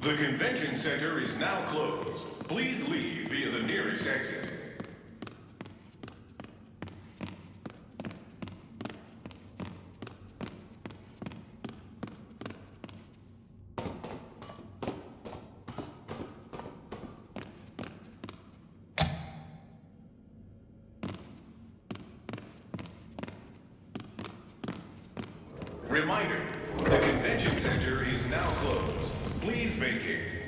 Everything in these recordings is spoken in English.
The convention center is now closed. Please leave via the nearest exit. Reminder, the convention center is now closed. Please vacate.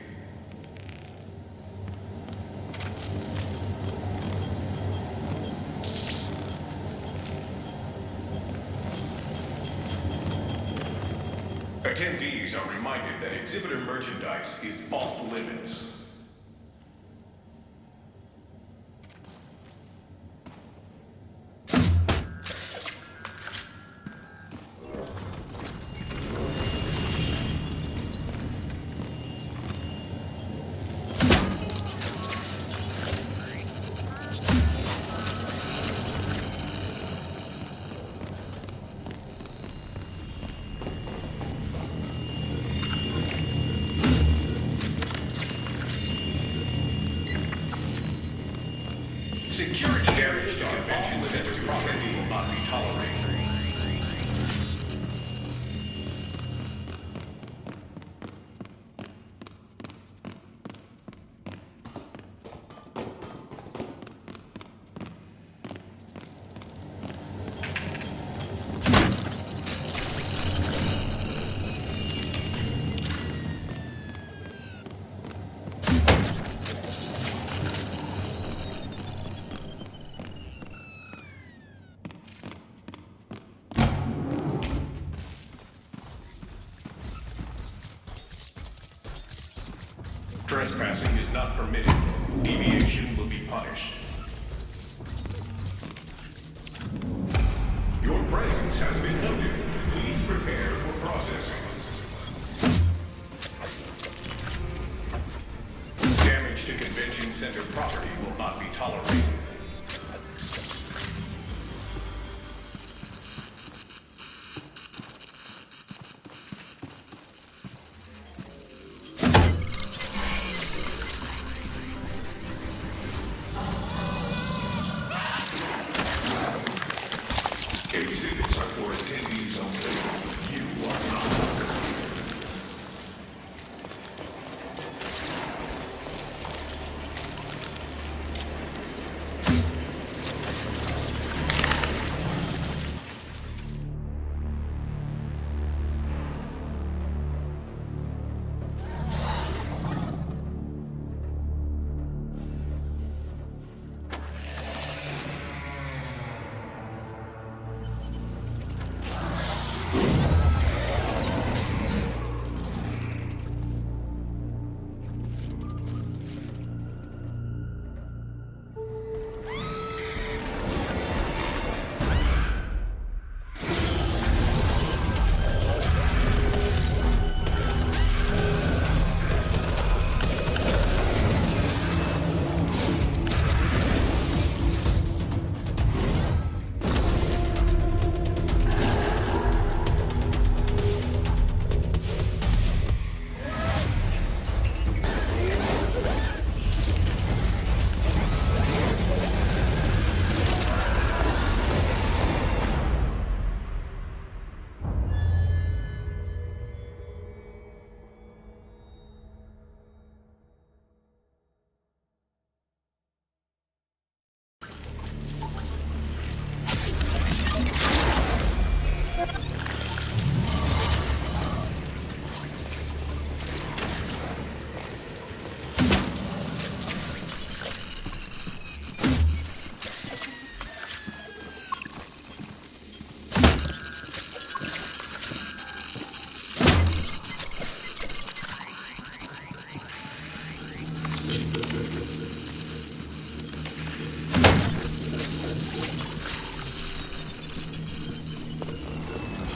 Attendees are reminded that exhibitor merchandise is off limits. Security damage to convention center property will not be tolerated. Trespassing is not permitted. Deviation will be punished. Your presence has been noted. Please prepare for processing. Damage to convention center property will not be tolerated. Exhibits are for attendees only. You are not.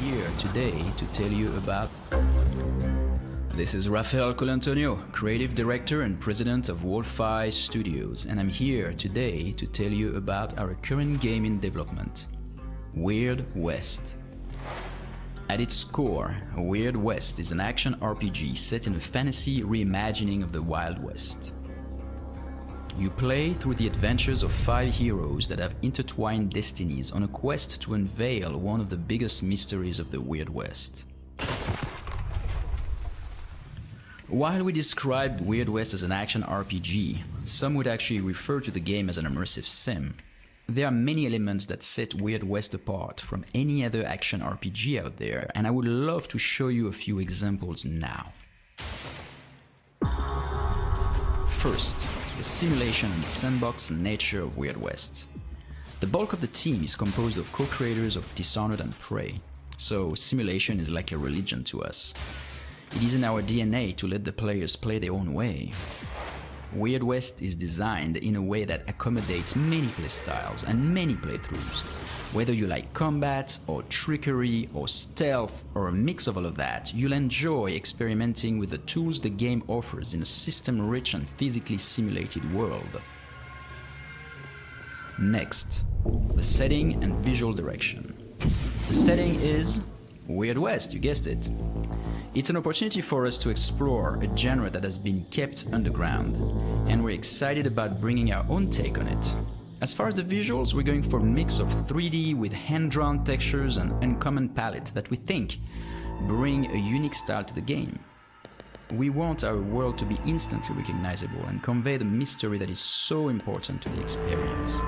Here today to tell you about... This is Rafael Colantonio, Creative Director and President of Wolf-Eye Studios, and I'm here today to tell you about our current game in development, Weird West. At its core, Weird West is an action RPG set in a fantasy reimagining of the Wild West. You play through the adventures of 5 heroes that have intertwined destinies on a quest to unveil one of the biggest mysteries of the Weird West. While we described Weird West as an action RPG, some would actually refer to the game as an immersive sim. There are many elements that set Weird West apart from any other action RPG out there, and I would love to show you a few examples now. First, the simulation and sandbox nature of Weird West. The bulk of the team is composed of co-creators of Dishonored and Prey, so simulation is like a religion to us. It is in our DNA to let the players play their own way. Weird West is designed in a way that accommodates many playstyles and many playthroughs. Whether you like combat, or trickery, or stealth, or a mix of all of that, you'll enjoy experimenting with the tools the game offers in a system-rich and physically simulated world. Next, the setting and visual direction. The setting is Weird West, you guessed it. It's an opportunity for us to explore a genre that has been kept underground, and we're excited about bringing our own take on it. As far as the visuals, we're going for a mix of 3D with hand-drawn textures and uncommon palette that we think bring a unique style to the game. We want our world to be instantly recognizable and convey the mystery that is so important to the experience.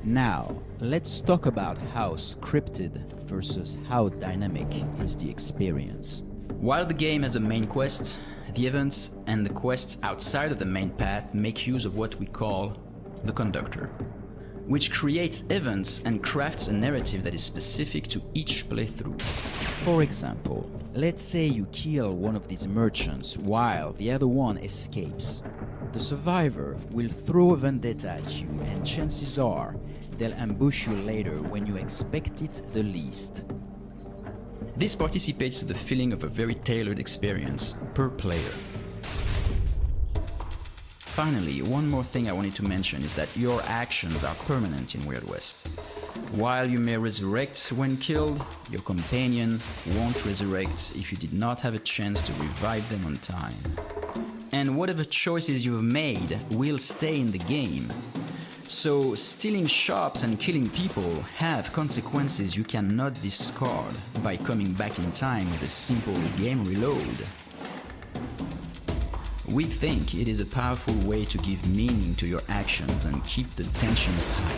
Now, let's talk about how scripted versus how dynamic is the experience. While the game has a main quest, the events and the quests outside of the main path make use of what we call the conductor, which creates events and crafts a narrative that is specific to each playthrough. For example, let's say you kill one of these merchants while the other one escapes. The survivor will throw a vendetta at you, and chances are they'll ambush you later when you expect it the least. This participates to the feeling of a very tailored experience per player. Finally, one more thing I wanted to mention is that your actions are permanent in Weird West. While you may resurrect when killed, your companion won't resurrect if you did not have a chance to revive them on time. And whatever choices you've made will stay in the game. So stealing shops and killing people have consequences you cannot discard by coming back in time with a simple game reload. We think it is a powerful way to give meaning to your actions and keep the tension high.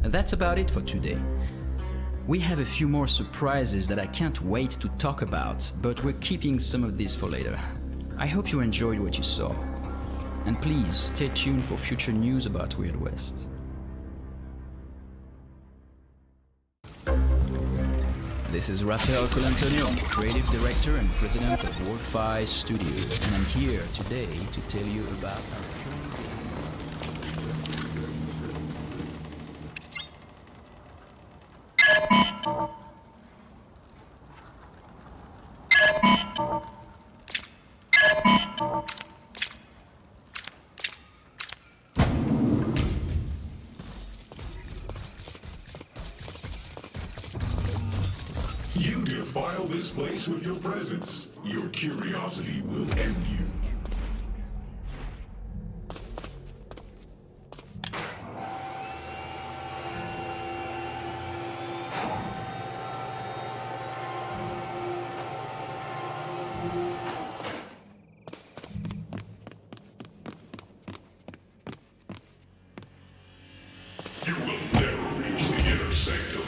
That's about it for today. We have a few more surprises that I can't wait to talk about, but we're keeping some of these for later. I hope you enjoyed what you saw. And please stay tuned for future news about Weird West. This is Rafael Colantonio, Creative Director and President of Wolf-Eye Studios, and I'm here today to tell you about our You defile this place with your presence. Your curiosity will end you. You will never reach the inner sanctum.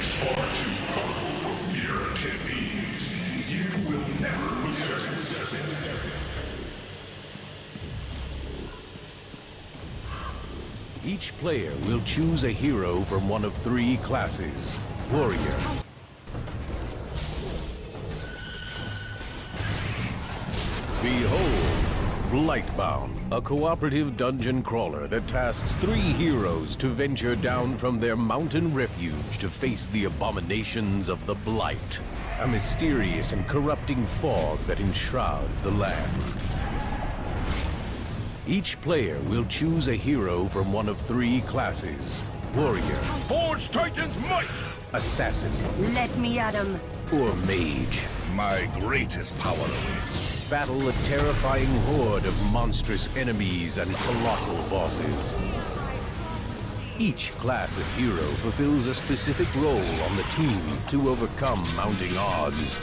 is far too powerful for mere attendees. You will never possess it. Each player will choose a hero from one of three classes: Warrior, behold, Blightbound, a cooperative dungeon crawler that tasks three heroes to venture down from their mountain refuge to face the abominations of the Blight, a mysterious and corrupting fog that enshrouds the land. Each player will choose a hero from one of three classes: Warrior, Forge Titan's might! Assassin, Let me at him. or Mage. My greatest power awaits. Battle a terrifying horde of monstrous enemies and colossal bosses. Each class of hero fulfills a specific role on the team to overcome mounting odds,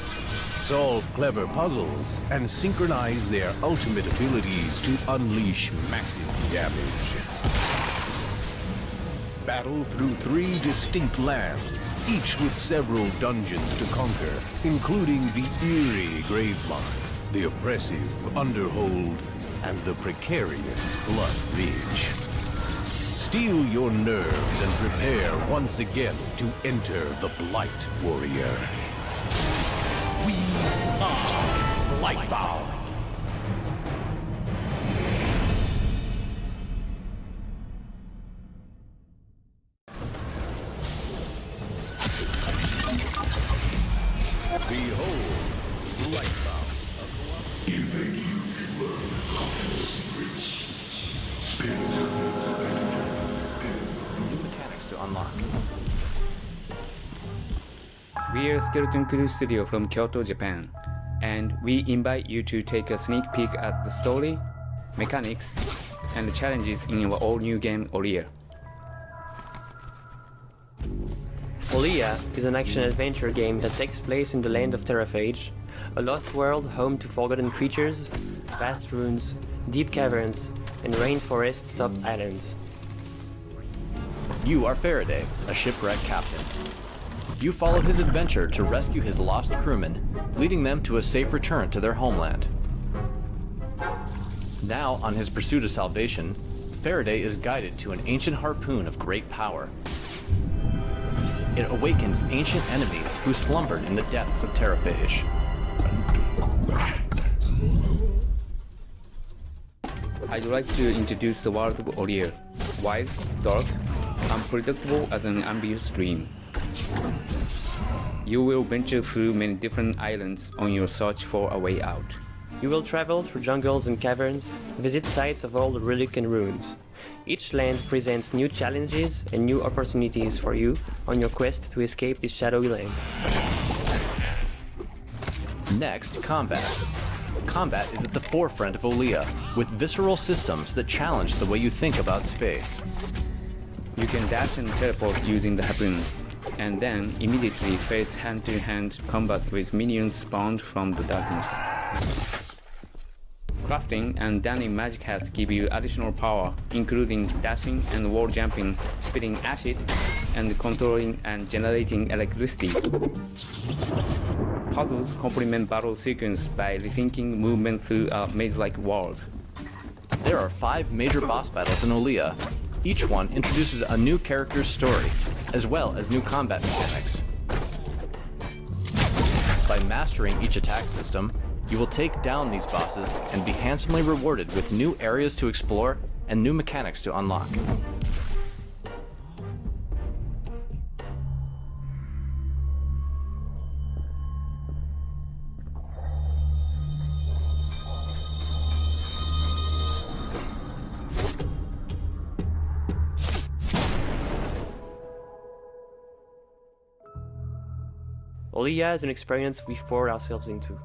solve clever puzzles, and synchronize their ultimate abilities to unleash massive damage. Battle through three distinct lands, each with several dungeons to conquer, including the eerie Gravemine, the oppressive Underhold, and the precarious Blood Ridge. Steel your nerves and prepare once again to enter the Blight, Warrior. We are Blightbound. Behold, Blightbound. You think you can learn the common secrets? Mechanics to unlock. We are Skeleton Crew Studio from Kyoto, Japan, and we invite you to take a sneak peek at the story, mechanics, and the challenges in our all-new game Olia. Olia is an action-adventure game that takes place in the land of Terraphage, a lost world home to forgotten creatures, vast ruins, deep caverns, and rainforest-topped islands. You are Faraday, a shipwreck captain. You follow his adventure to rescue his lost crewmen, leading them to a safe return to their homeland. Now, on his pursuit of salvation, Faraday is guided to an ancient harpoon of great power. It awakens ancient enemies who slumbered in the depths of Terraphage. I'd like to introduce the world of Olia, wild, dark, unpredictable as an ambient dream. You will venture through many different islands on your search for a way out. You will travel through jungles and caverns, visit sites of old relic and ruins. Each land presents new challenges and new opportunities for you on your quest to escape this shadowy land. Next, combat. Combat is at the forefront of Olia, with visceral systems that challenge the way you think about space. You can dash and teleport using the harpoon, and then immediately face hand-to-hand combat with minions spawned from the darkness. Crafting and donning magic hats give you additional power, including dashing and wall jumping, spitting acid, and controlling and generating electricity. Puzzles complement battle sequence by rethinking movement through a maze-like world. There are 5 major boss battles in Olia. Each one introduces a new character's story, as well as new combat mechanics. By mastering each attack system, you will take down these bosses and be handsomely rewarded with new areas to explore and new mechanics to unlock. Olia is an experience we've poured ourselves into.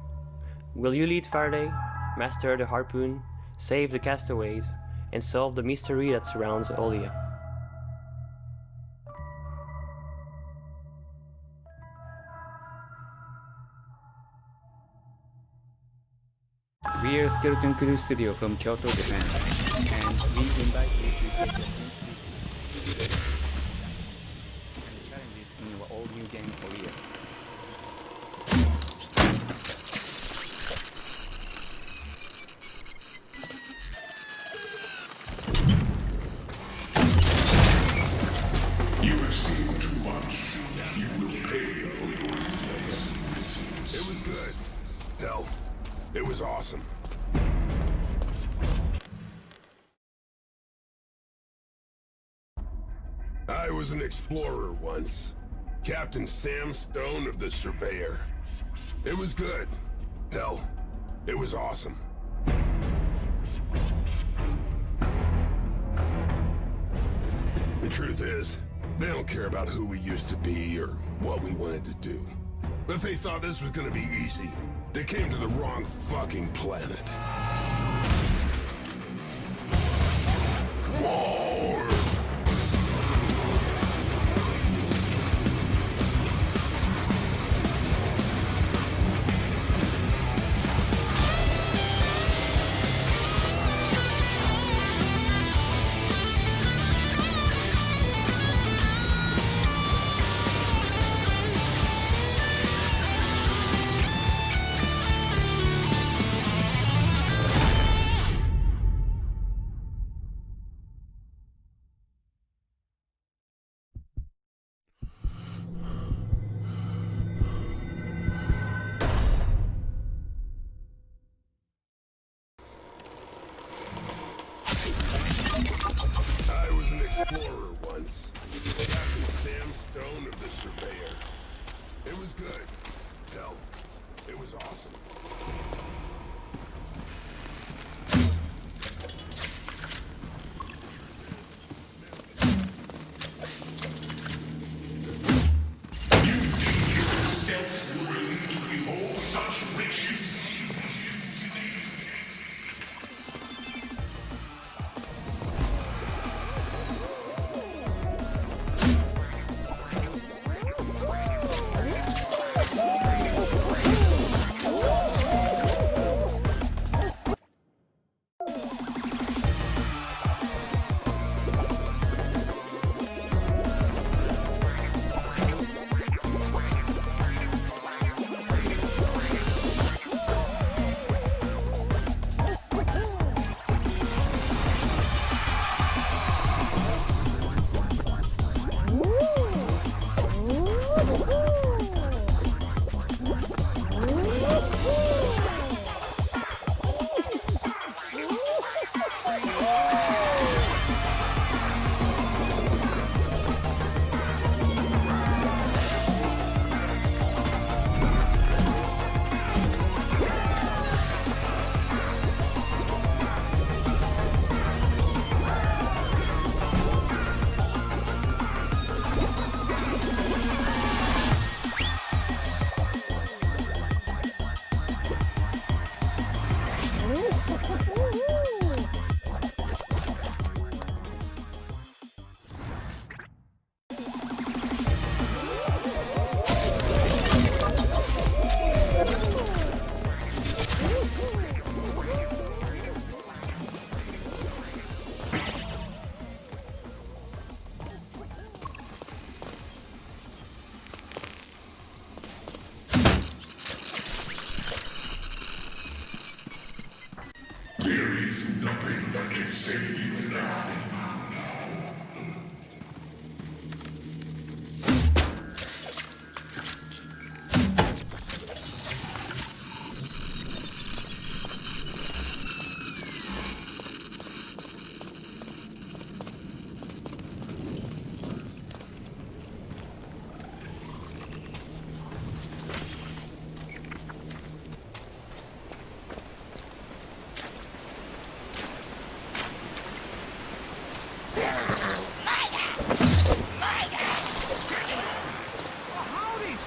Will you lead Faraday, master the harpoon, save the castaways, and solve the mystery that surrounds Olia? We are Skeleton Crew Studio from Kyoto, Japan, and we invite you to take a sneak peek at the challenges in our all-new game Korea. You have seen too much. You will pay for your place. It was good. Hell, it was awesome. I was an explorer once. Captain Sam Stone of the Surveyor. It was good. Hell, it was awesome. The truth is, they don't care about who we used to be or what we wanted to do. But if they thought this was gonna be easy, they came to the wrong fucking planet. More! I was an explorer once. Captain Sam Stone of the Surveyor. It was good. Hell, it was awesome. Self-willing to behold such riches. There is nothing that can save you now.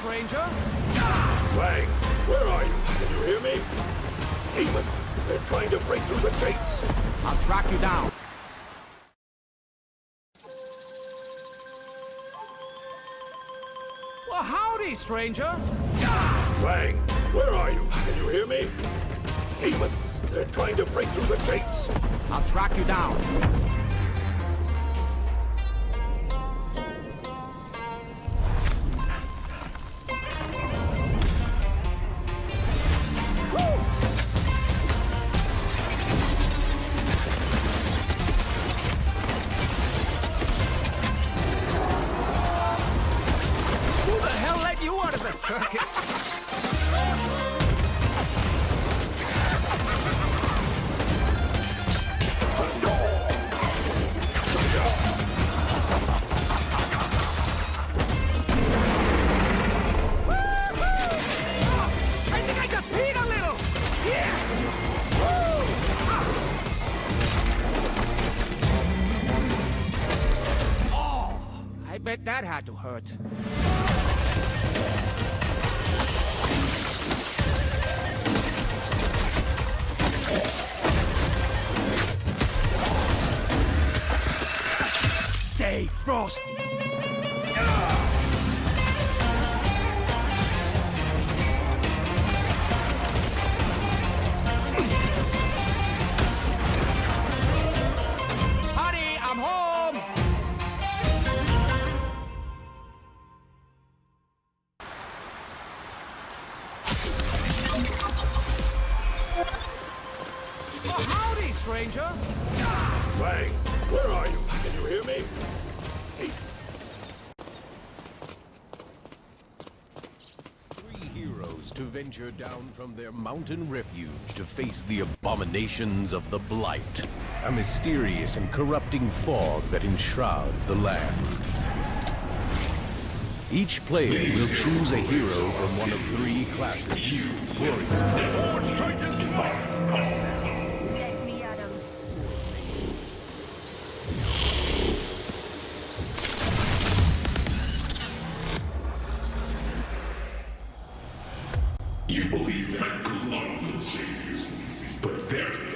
Stranger? Wang, where are you? Can you hear me? Demons, they're trying to break through the gates. I'll track you down. Well, howdy, stranger. Wang, where are you? Can you hear me? Demons, they're trying to break through the gates. I'll track you down. a circus. I think I just peed a little. Yeah. Oh, I bet that had to hurt. Stay frosty. Honey, I'm home. Oh, howdy, stranger. Lang, where are you? Can you hear me? Three heroes to venture down from their mountain refuge to face the abominations of the Blight, a mysterious and corrupting fog that enshrouds the land. Each player will choose a hero from one of three classes: warrior, Let me at 'em. You believe that glove will save you. Pathetic.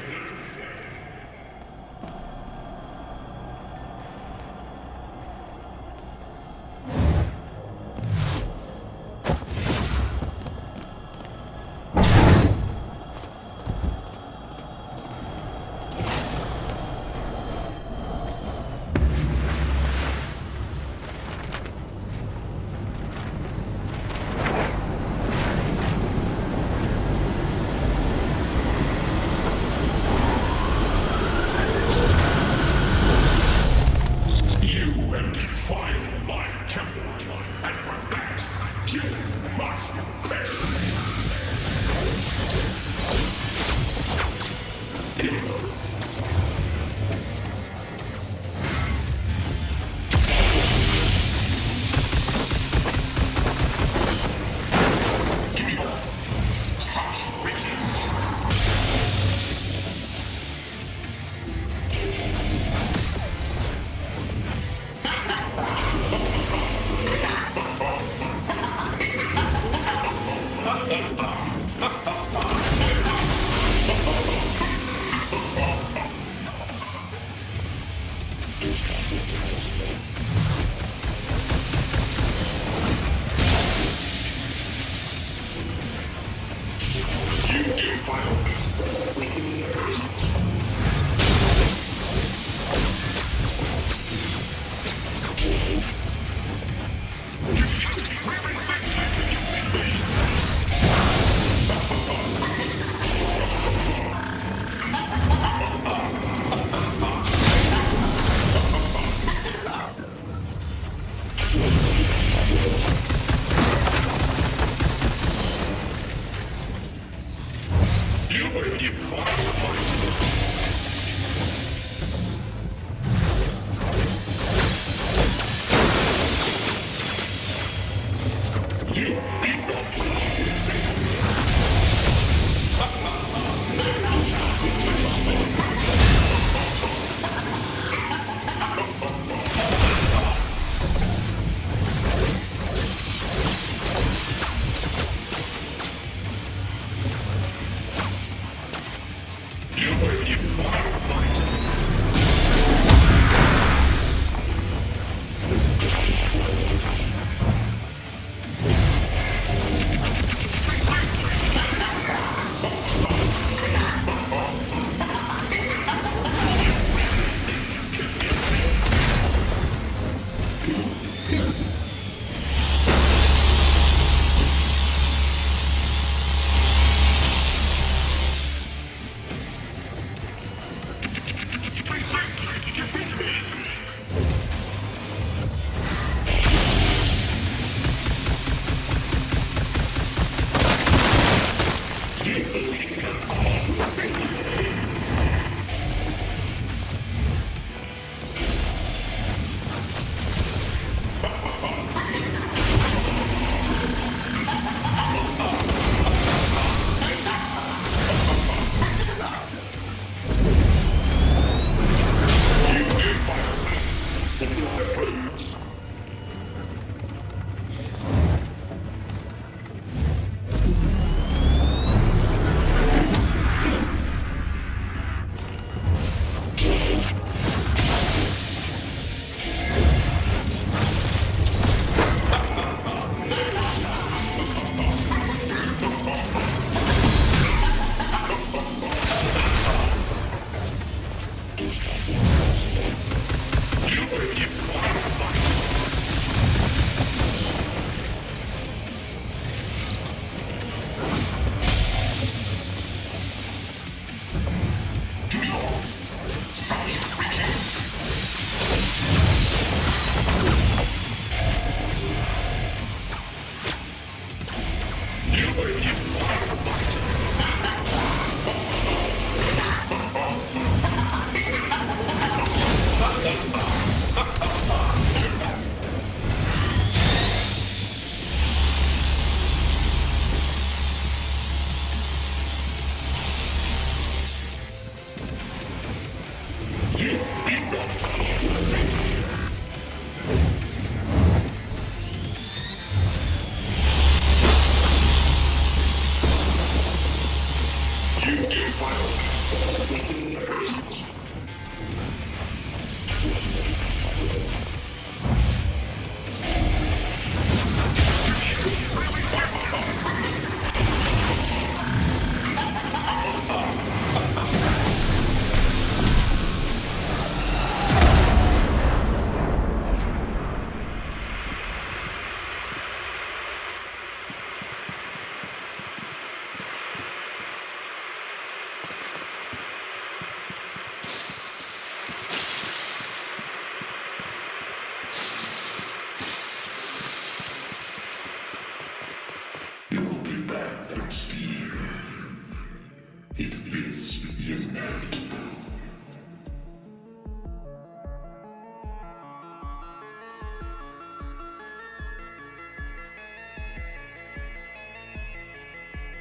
You nerd.